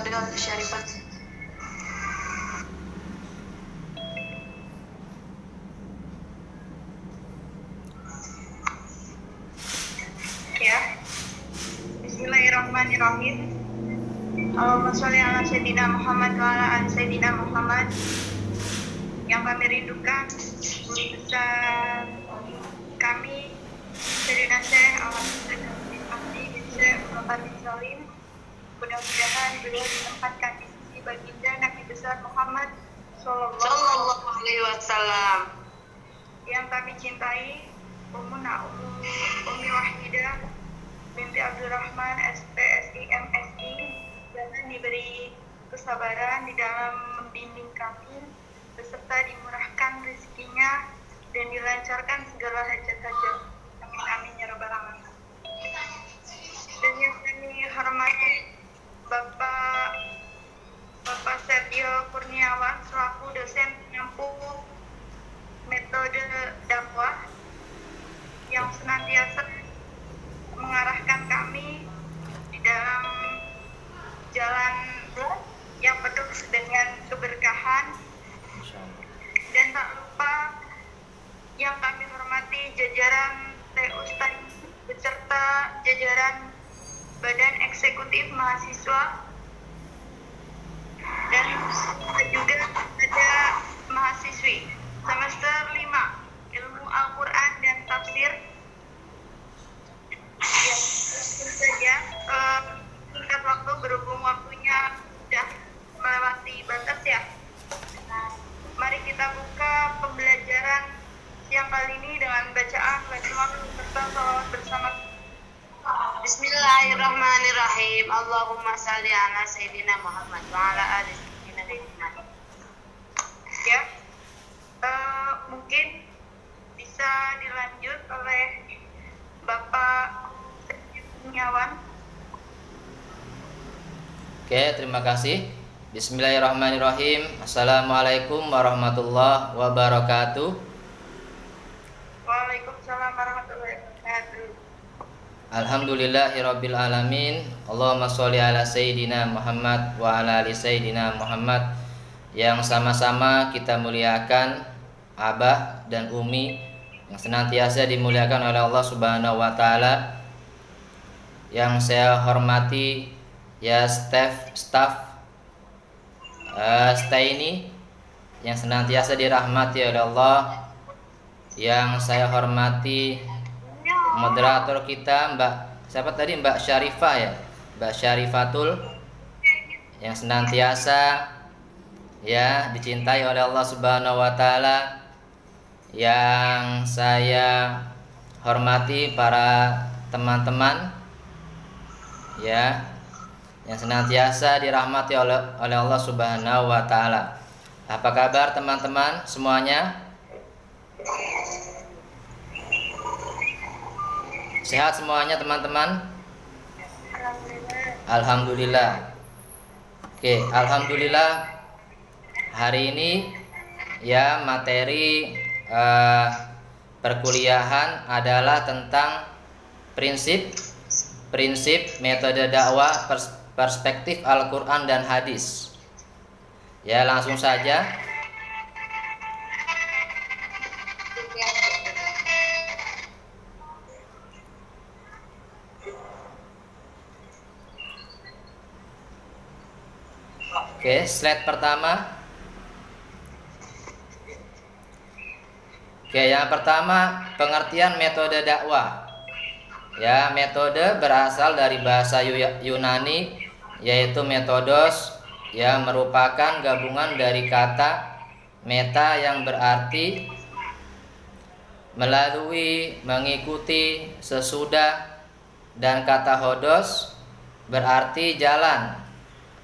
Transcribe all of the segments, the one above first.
Fadil Syarifat. Ya. Bismillahirrahmanirrahim. Allahumma sholli ala sayyidina Muhammad wa ala ali sayyidina Muhammad. Yang kami rindukan guru besar kami Sayyidina Syekh Al-Fatih bin Syekh Muhammad bin Salim. Mudah-mudahan beliau ditempatkan di sisi baginda Nabi besar Muhammad Sallallahu Alaihi Wasallam. Yang kami cintai Umi Wahidah binti Abdurrahman SPSI MSI, dan diberi kesabaran di dalam membimbing kami, beserta dimurahkan rezekinya dan dilancarkan segala hajat-hajat. Amin amin ya rabbal alamin. Dan yang kami hormati Bapak Setio Kurniawan selaku dosen penyambung metode dakwah yang senantiasa mengarahkan kami di dalam jalan yang penuh dengan keberkahan. Dan tak lupa yang kami hormati jajaran TUSTAN beserta jajaran Badan Eksekutif Mahasiswa, dan juga ada mahasiswi semester 5 Ilmu Al-Quran dan Tafsir. Ya, tentu saja singkat waktu berhubung waktunya sudah melewati batas ya. Mari kita buka pembelajaran siang kali ini dengan bacaan basmalah serta shalawat bersama. Bismillahirrahmanirrahim. Allahumma shalli ala sayyidina Muhammad wa ala ali sayyidina Muhammad. Ya, mungkin bisa dilanjut oleh Bapak Kurniawan. Oke, terima kasih. Bismillahirrahmanirrahim. Assalamualaikum warahmatullahi wabarakatuh. Waalaikumsalam warahmatullahi wabarakatuh. Alhamdulillahirabbil alamin. Allahumma sholli ala sayyidina Muhammad wa ala ali sayyidina Muhammad. Yang sama-sama kita muliakan Abah dan Umi yang senantiasa dimuliakan oleh Allah Subhanahu wa taala. Yang saya hormati ya staff ini yang senantiasa dirahmati oleh Allah. Yang saya hormati moderator kita Mbak siapa tadi, Mbak Syarifah ya, Mbak Syarifatul, yang senantiasa ya dicintai oleh Allah Subhanahu wa taala. Yang saya hormati para teman-teman ya yang senantiasa dirahmati oleh Allah Subhanahu wa taala. Apa kabar teman-teman semuanya? Sehat semuanya teman-teman? Alhamdulillah. Oke, alhamdulillah hari ini ya materi perkuliahan adalah tentang prinsip metode dakwah perspektif Al-Quran dan hadis. Ya, langsung saja. Oke, slide pertama. Oke, yang pertama pengertian metode dakwah. Ya, metode berasal dari bahasa Yunani yaitu metodos, yang merupakan gabungan dari kata meta yang berarti melalui, mengikuti, sesudah, dan kata hodos berarti jalan,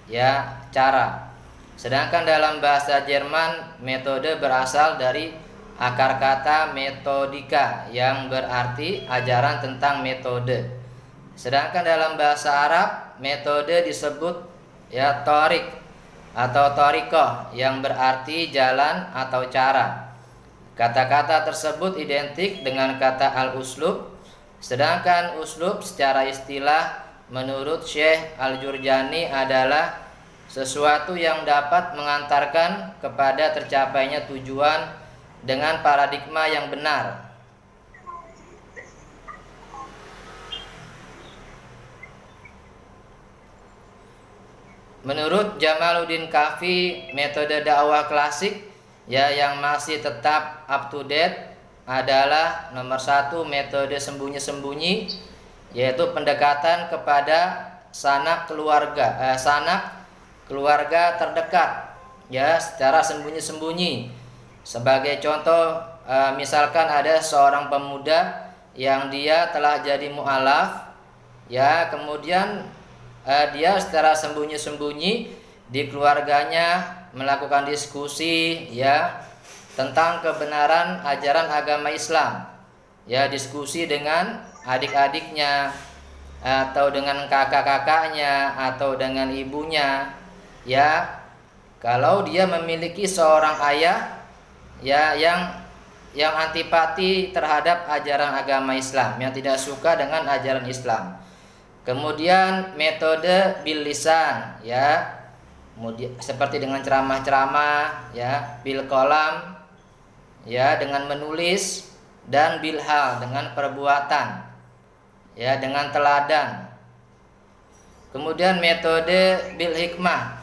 ya, cara. Sedangkan dalam bahasa Jerman metode berasal dari akar kata metodika yang berarti ajaran tentang metode. Sedangkan dalam bahasa Arab metode disebut ya torik atau torikoh yang berarti jalan atau cara. Kata-kata tersebut identik dengan kata al-uslub. Sedangkan uslub secara istilah menurut Syekh Al-Jurjani adalah sesuatu yang dapat mengantarkan kepada tercapainya tujuan dengan paradigma yang benar. Menurut Jamaluddin Kahfi, metode dakwah klasik yang masih tetap up to date adalah nomor 1 metode sembunyi-sembunyi, yaitu pendekatan kepada sanak keluarga terdekat secara sembunyi-sembunyi. Sebagai contoh, misalkan ada seorang pemuda yang dia telah jadi mu'alaf, kemudian dia secara sembunyi-sembunyi di keluarganya melakukan diskusi tentang kebenaran ajaran agama Islam. Diskusi dengan adik-adiknya atau dengan kakak-kakaknya atau dengan ibunya. Kalau dia memiliki seorang ayah yang antipati terhadap ajaran agama Islam, yang tidak suka dengan ajaran Islam. Kemudian metode bil lisan, seperti dengan ceramah-ceramah, bil kolam, dengan menulis, dan bil hal, dengan perbuatan, dengan teladan. Kemudian metode bil hikmah,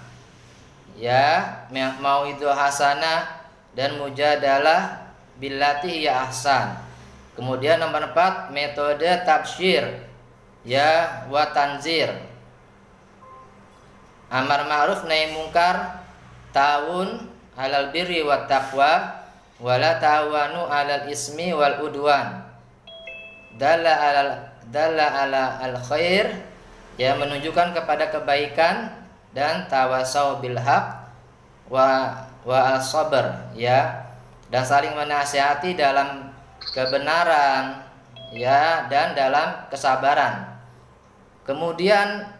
mauidhah hasanah dan mujadalah billati hiya ahsan. Kemudian nomor 4 metode tabsyir wa tanzir, amar ma'ruf nahi mungkar, ta'awun alal birri wat taqwa, wala ta'awanu alal ismi wal udwan, dalla ala al khair, menunjukkan kepada kebaikan, dan tawasau bil haq wa al sabr, dan saling menasihati dalam kebenaran, dan dalam kesabaran. Kemudian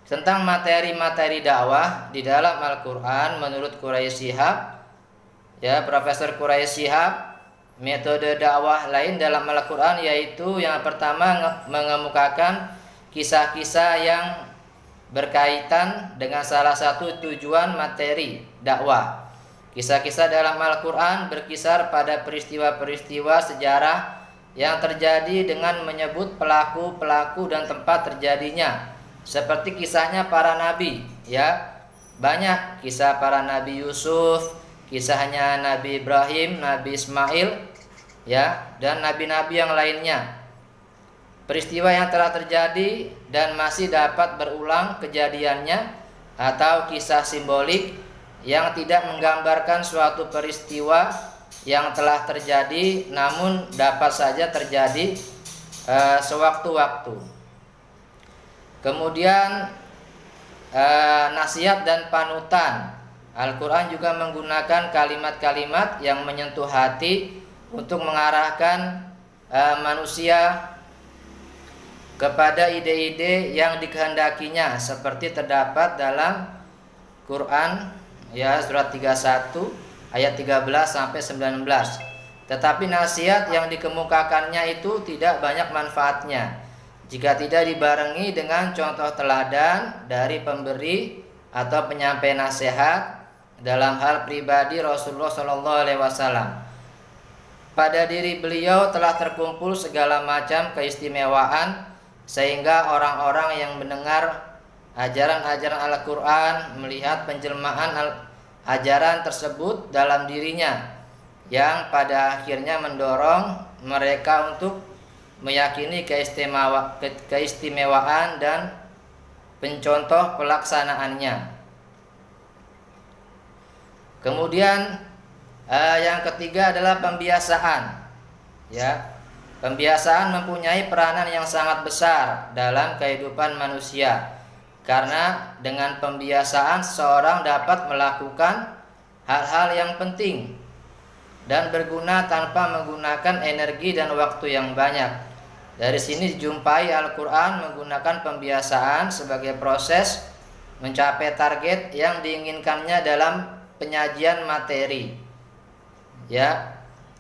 tentang materi-materi dakwah di dalam Al-Quran, menurut Quraisy Shihab, Profesor Quraisy Shihab, metode dakwah lain dalam Al-Quran yaitu yang pertama mengemukakan kisah-kisah yang berkaitan dengan salah satu tujuan materi dakwah. Kisah-kisah dalam Al-Quran berkisar pada peristiwa-peristiwa sejarah yang terjadi dengan menyebut pelaku-pelaku dan tempat terjadinya, seperti kisahnya para nabi, banyak kisah para nabi Yusuf, kisahnya Nabi Ibrahim, Nabi Ismail, dan nabi-nabi yang lainnya. Peristiwa yang telah terjadi dan masih dapat berulang kejadiannya, atau kisah simbolik yang tidak menggambarkan suatu peristiwa yang telah terjadi namun dapat saja terjadi sewaktu-waktu. Kemudian nasihat dan panutan. Al-Quran juga menggunakan kalimat-kalimat yang menyentuh hati untuk mengarahkan manusia kepada ide-ide yang dikehendakinya, seperti terdapat dalam Quran surat 31 ayat 13 sampai 19. Tetapi nasihat yang dikemukakannya itu tidak banyak manfaatnya jika tidak dibarengi dengan contoh teladan dari pemberi atau penyampai nasihat dalam hal pribadi Rasulullah SAW. Pada diri beliau telah terkumpul segala macam keistimewaan, sehingga orang-orang yang mendengar ajaran-ajaran Al-Quran melihat penjelmaan ajaran tersebut dalam dirinya, yang pada akhirnya mendorong mereka untuk meyakini keistimewaan dan pencontoh pelaksanaannya. Kemudian yang ketiga adalah pembiasaan. Pembiasaan mempunyai peranan yang sangat besar dalam kehidupan manusia. Karena dengan pembiasaan seseorang dapat melakukan hal-hal yang penting dan berguna tanpa menggunakan energi dan waktu yang banyak. Dari sini dijumpai Al-Quran menggunakan pembiasaan sebagai proses mencapai target yang diinginkannya dalam penyajian materi.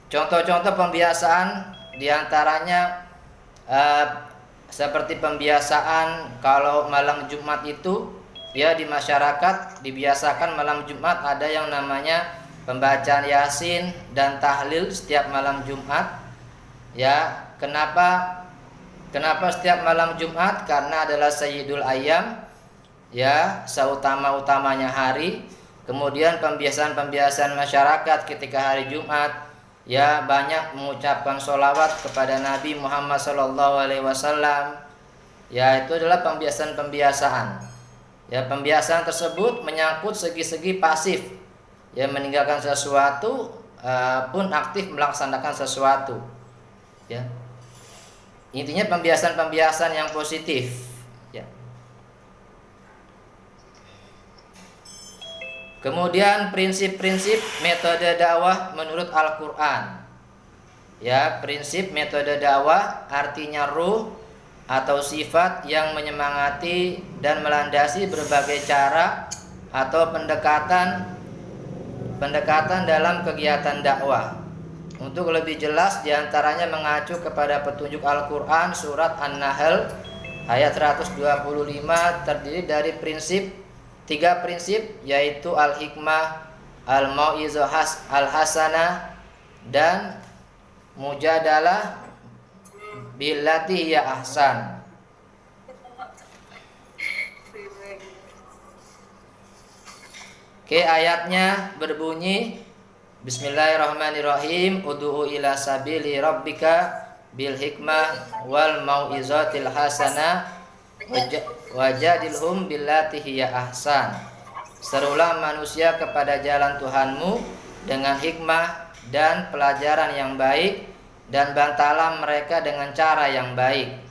Contoh-contoh pembiasaan diantaranya seperti pembiasaan kalau malam Jumat itu ya di masyarakat dibiasakan malam Jumat ada yang namanya pembacaan Yasin dan tahlil setiap malam Jumat. Ya, kenapa setiap malam Jumat? Karena adalah sayyidul ayyam, ya, seutama-utamanya hari. Kemudian pembiasaan masyarakat ketika hari Jumat, ya, banyak mengucapkan sholawat kepada Nabi Muhammad SAW. Ya, itu adalah pembiasaan. Ya, pembiasaan tersebut menyangkut segi-segi pasif. Ya, meninggalkan sesuatu pun aktif melaksanakan sesuatu. Ya. Intinya pembiasaan yang positif. Ya. Kemudian prinsip-prinsip metode dakwah menurut Al-Quran. Ya, prinsip metode dakwah artinya ruh atau sifat yang menyemangati dan melandasi berbagai cara atau pendekatan dalam kegiatan dakwah. Untuk lebih jelas diantaranya mengacu kepada petunjuk Al-Quran surat An-Nahl ayat 125 terdiri dari tiga prinsip, yaitu al-hikmah, al-mau'izah al-hasanah, dan mujadalah billati hiya ahsan. Oke, ayatnya berbunyi Bismillahirrahmanirrahim. Ud'u ila sabili rabbika bil hikmah wal mau'izatil hasanah wajadilhum billati hiya ahsan. Serulah manusia kepada jalan Tuhanmu dengan hikmah dan pelajaran yang baik, dan bantalah mereka dengan cara yang baik.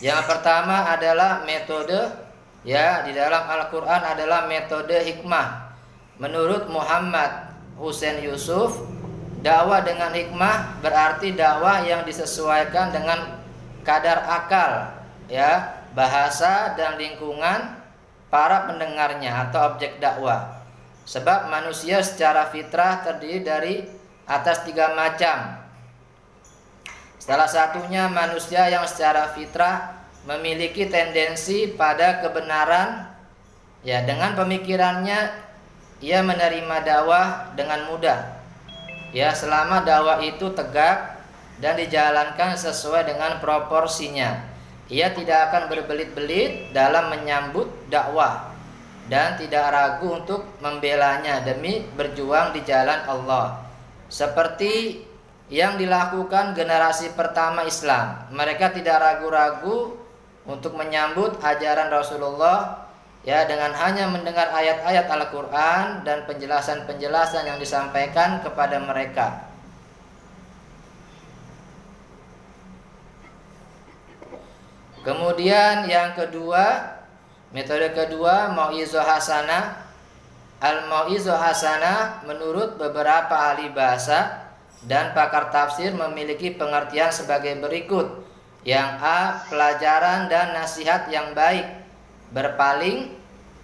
Yang pertama adalah metode, ya, di dalam Al-Quran adalah metode hikmah. Menurut Muhammad Hussein Yusuf, dakwah dengan hikmah berarti dakwah yang disesuaikan dengan kadar akal, ya, bahasa dan lingkungan para pendengarnya atau objek dakwah. Sebab manusia secara fitrah terdiri dari atas 3 macam. Salah satunya manusia yang secara fitrah memiliki tendensi pada kebenaran, ya, dengan pemikirannya ia menerima dakwah dengan mudah, ya, selama dakwah itu tegak dan dijalankan sesuai dengan proporsinya. Ia tidak akan berbelit-belit dalam menyambut dakwah dan tidak ragu untuk membelanya demi berjuang di jalan Allah, seperti yang dilakukan generasi pertama Islam. Mereka tidak ragu-ragu untuk menyambut ajaran Rasulullah, ya, dengan hanya mendengar ayat-ayat Al-Quran dan penjelasan-penjelasan yang disampaikan kepada mereka. Kemudian yang kedua, metode kedua, mau'izah hasanah. Al-mau'izah hasanah menurut beberapa ahli bahasa dan pakar tafsir memiliki pengertian sebagai berikut. Yang A, pelajaran dan nasihat yang baik, berpaling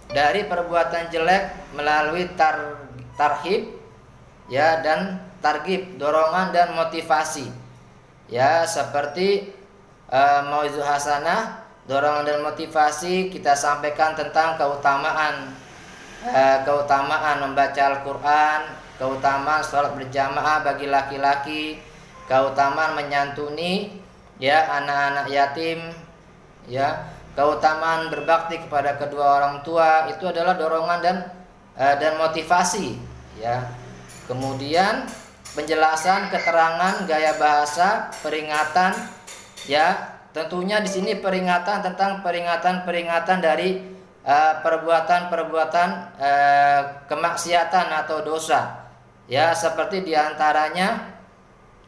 dari perbuatan jelek melalui tarhib, ya, dan targhib, dorongan dan motivasi, ya, seperti mau'izah hasanah, dorongan dan motivasi kita sampaikan tentang keutamaan membaca Al-Quran, keutamaan sholat berjamaah bagi laki-laki, keutamaan menyantuni, ya, anak-anak yatim, ya, keutamaan berbakti kepada kedua orang tua. Itu adalah dorongan dan motivasi, ya. Kemudian penjelasan, keterangan, gaya bahasa, peringatan, ya, tentunya di sini peringatan tentang peringatan dari perbuatan-perbuatan kemaksiatan atau dosa, ya, seperti diantaranya,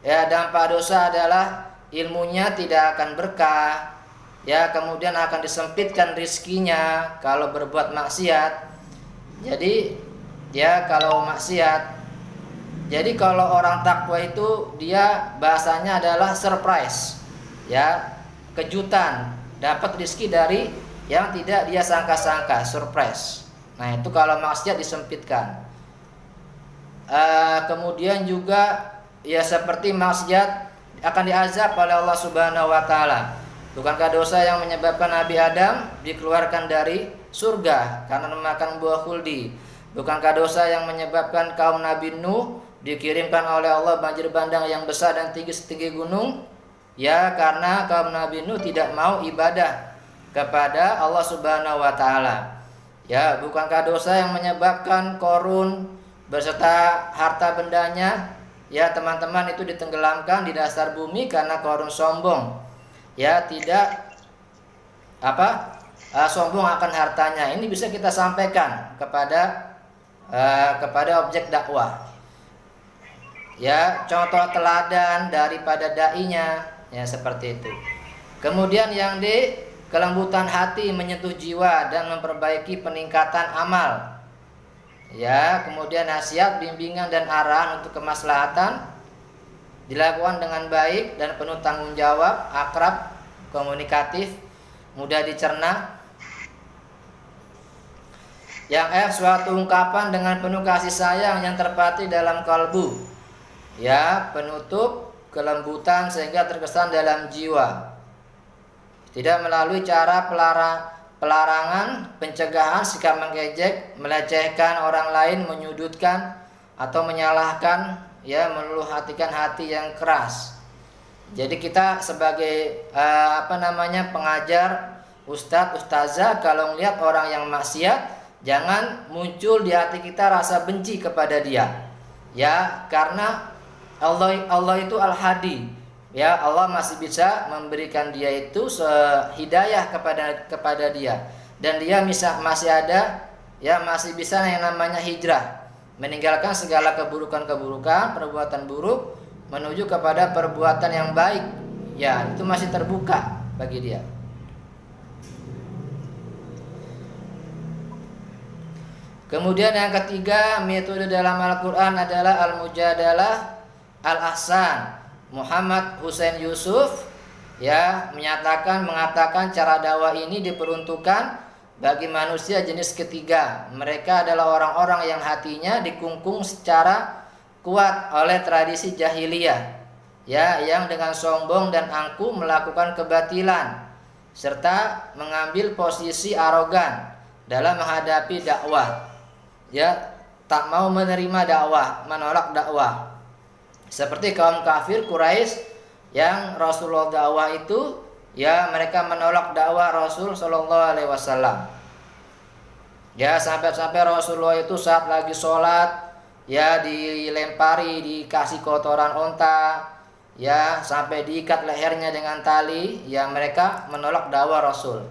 ya, dampak dosa adalah ilmunya tidak akan berkah, ya, kemudian akan disempitkan rizkinya kalau berbuat maksiat. Jadi, ya, kalau maksiat, jadi kalau orang takwa itu dia bahasanya adalah surprise, ya, kejutan, dapat rizki dari yang tidak dia sangka-sangka, surprise. Nah, itu kalau maksiat disempitkan. Kemudian juga, ya, seperti maksiat akan diazab oleh Allah Subhanahu wa taala. Bukankah dosa yang menyebabkan Nabi Adam dikeluarkan dari surga karena memakan buah khuldi? Bukankah dosa yang menyebabkan kaum Nabi Nuh dikirimkan oleh Allah banjir bandang yang besar dan tinggi setinggi gunung? Ya, karena kaum Nabi Nuh tidak mau ibadah kepada Allah Subhanahu wa taala. Ya, bukankah dosa yang menyebabkan Korun beserta harta bendanya, ya teman-teman, itu ditenggelamkan di dasar bumi karena Korun sombong. Ya, tidak sombong akan hartanya. Ini bisa kita sampaikan kepada objek dakwah. Ya, contoh teladan daripada dai-nya, ya seperti itu. Kemudian yang D, kelembutan hati menyentuh jiwa dan memperbaiki peningkatan amal. Ya, kemudian nasihat, bimbingan dan arahan untuk kemaslahatan dilakukan dengan baik dan penuh tanggung jawab, akrab, komunikatif, mudah dicerna. Yang F, suatu ungkapan dengan penuh kasih sayang yang terpatri dalam kalbu. Ya, penutup kelembutan sehingga terkesan dalam jiwa. Tidak melalui cara pelarangan, pencegahan, sikap mengejek, melecehkan orang lain, menyudutkan atau menyalahkan, ya, meluluh hatikan hati yang keras. Jadi kita sebagai pengajar, ustadz, ustazah, kalau melihat orang yang maksiat, jangan muncul di hati kita rasa benci kepada dia. Ya, karena Allah itu Al-Hadi. Ya, Allah masih bisa memberikan dia itu hidayah kepada dia, dan dia masih ada, ya, masih bisa yang namanya hijrah, meninggalkan segala keburukan-keburukan, perbuatan buruk menuju kepada perbuatan yang baik. Ya, itu masih terbuka bagi dia. Kemudian yang ketiga, metode dalam Al-Qur'an adalah al-mujadalah al-ahsan. Muhammad Hussein Yusuf, ya, mengatakan cara dakwah ini diperuntukkan bagi manusia jenis ketiga. Mereka adalah orang-orang yang hatinya dikungkung secara kuat oleh tradisi jahiliyah, ya, yang dengan sombong dan angkuh melakukan kebatilan serta mengambil posisi arogan dalam menghadapi dakwah. Ya, tak mau menerima dakwah, menolak dakwah. Seperti kaum kafir Quraisy yang Rasulullah dakwah itu, ya, mereka menolak dakwah Rasul Shallallahu Alaihi Wasallam. Ya, sampai Rasulullah itu saat lagi sholat, ya, dilempari, dikasih kotoran onta, ya, sampai diikat lehernya dengan tali. Ya, mereka menolak dakwah Rasul.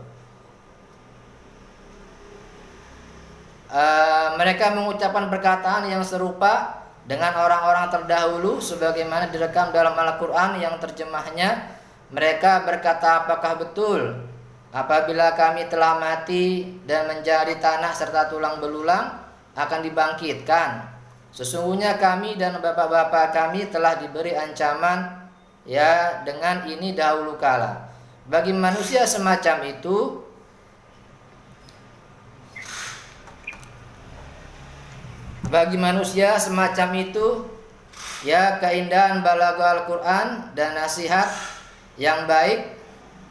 Mereka mengucapkan perkataan yang serupa dengan orang-orang terdahulu sebagaimana direkam dalam Al-Qur'an yang terjemahnya, mereka berkata, apakah betul apabila kami telah mati dan menjadi tanah serta tulang belulang akan dibangkitkan? Sesungguhnya kami dan bapak-bapak kami telah diberi ancaman, ya, dengan ini dahulu kala. Bagi manusia semacam itu, ya, keindahan balaghah Al-Qur'an dan nasihat yang baik,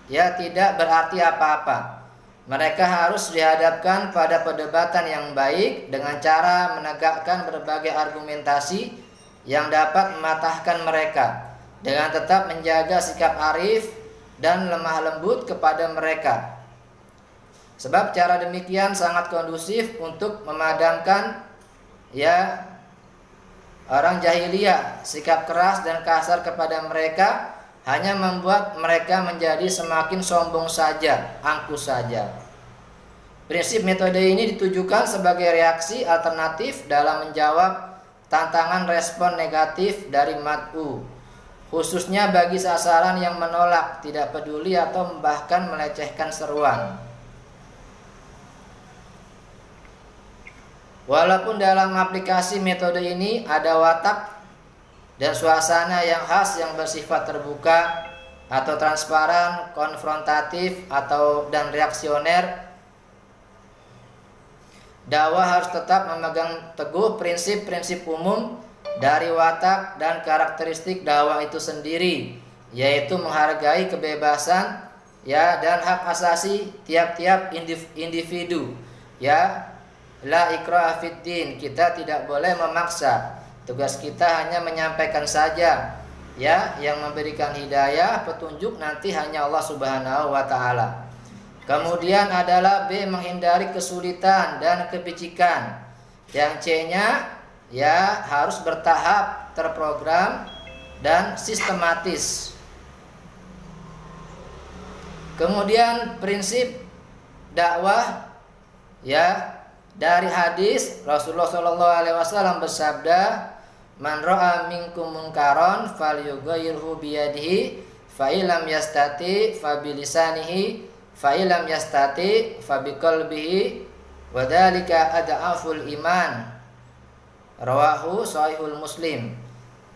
ya, tidak berarti apa-apa. Mereka harus dihadapkan pada perdebatan yang baik dengan cara menegakkan berbagai argumentasi yang dapat mematahkan mereka, dengan tetap menjaga sikap arif dan lemah lembut kepada mereka. Sebab cara demikian sangat kondusif untuk memadamkan, ya, orang jahiliyah. Sikap keras dan kasar kepada mereka hanya membuat mereka menjadi semakin sombong saja, angkuh saja. Prinsip metode ini ditujukan sebagai reaksi alternatif dalam menjawab tantangan respon negatif dari mad'u, khususnya bagi sasaran yang menolak, tidak peduli atau bahkan melecehkan seruan. Walaupun dalam aplikasi metode ini ada watak dan suasana yang khas yang bersifat terbuka atau transparan, konfrontatif dan reaksioner, dakwah harus tetap memegang teguh prinsip-prinsip umum dari watak dan karakteristik dakwah itu sendiri, yaitu menghargai kebebasan ya dan hak asasi tiap-tiap individu ya. La ikraha fid din, kita tidak boleh memaksa. Tugas kita hanya menyampaikan saja ya, yang memberikan hidayah petunjuk nanti hanya Allah Subhanahu wa taala. Kemudian adalah B, menghindari kesulitan dan kepicikan. Yang C-nya ya harus bertahap, terprogram dan sistematis. Kemudian prinsip dakwah ya, dari hadis Rasulullah SAW bersabda, man ra'a minkum munkaron falyughayyirhu biyadihi fa illam yastati fa bilisanihi fa illam yastati fa biqalbihi wa dzalika ad'aful iman. Rawahu Sahihul Muslim.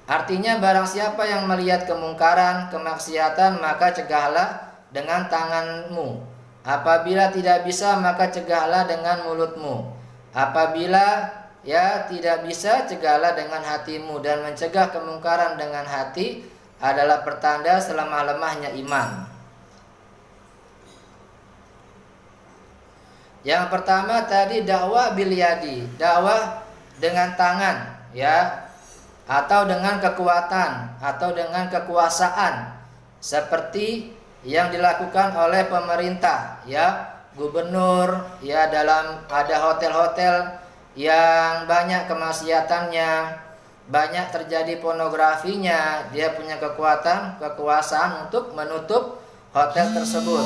Artinya barang siapa yang melihat kemungkaran, kemaksiatan, maka cegahlah dengan tanganmu. Apabila tidak bisa, maka cegahlah dengan mulutmu. Apabila ya tidak bisa, cegahlah dengan hatimu. Dan mencegah kemungkaran dengan hati adalah pertanda selemah-lemahnya iman. Yang pertama tadi dakwah bil yadi, dakwah dengan tangan ya, atau dengan kekuatan atau dengan kekuasaan, seperti yang dilakukan oleh pemerintah ya, gubernur ya, dalam ada hotel-hotel yang banyak kemaksiatannya, banyak terjadi pornografinya, dia punya kekuasaan untuk menutup hotel tersebut.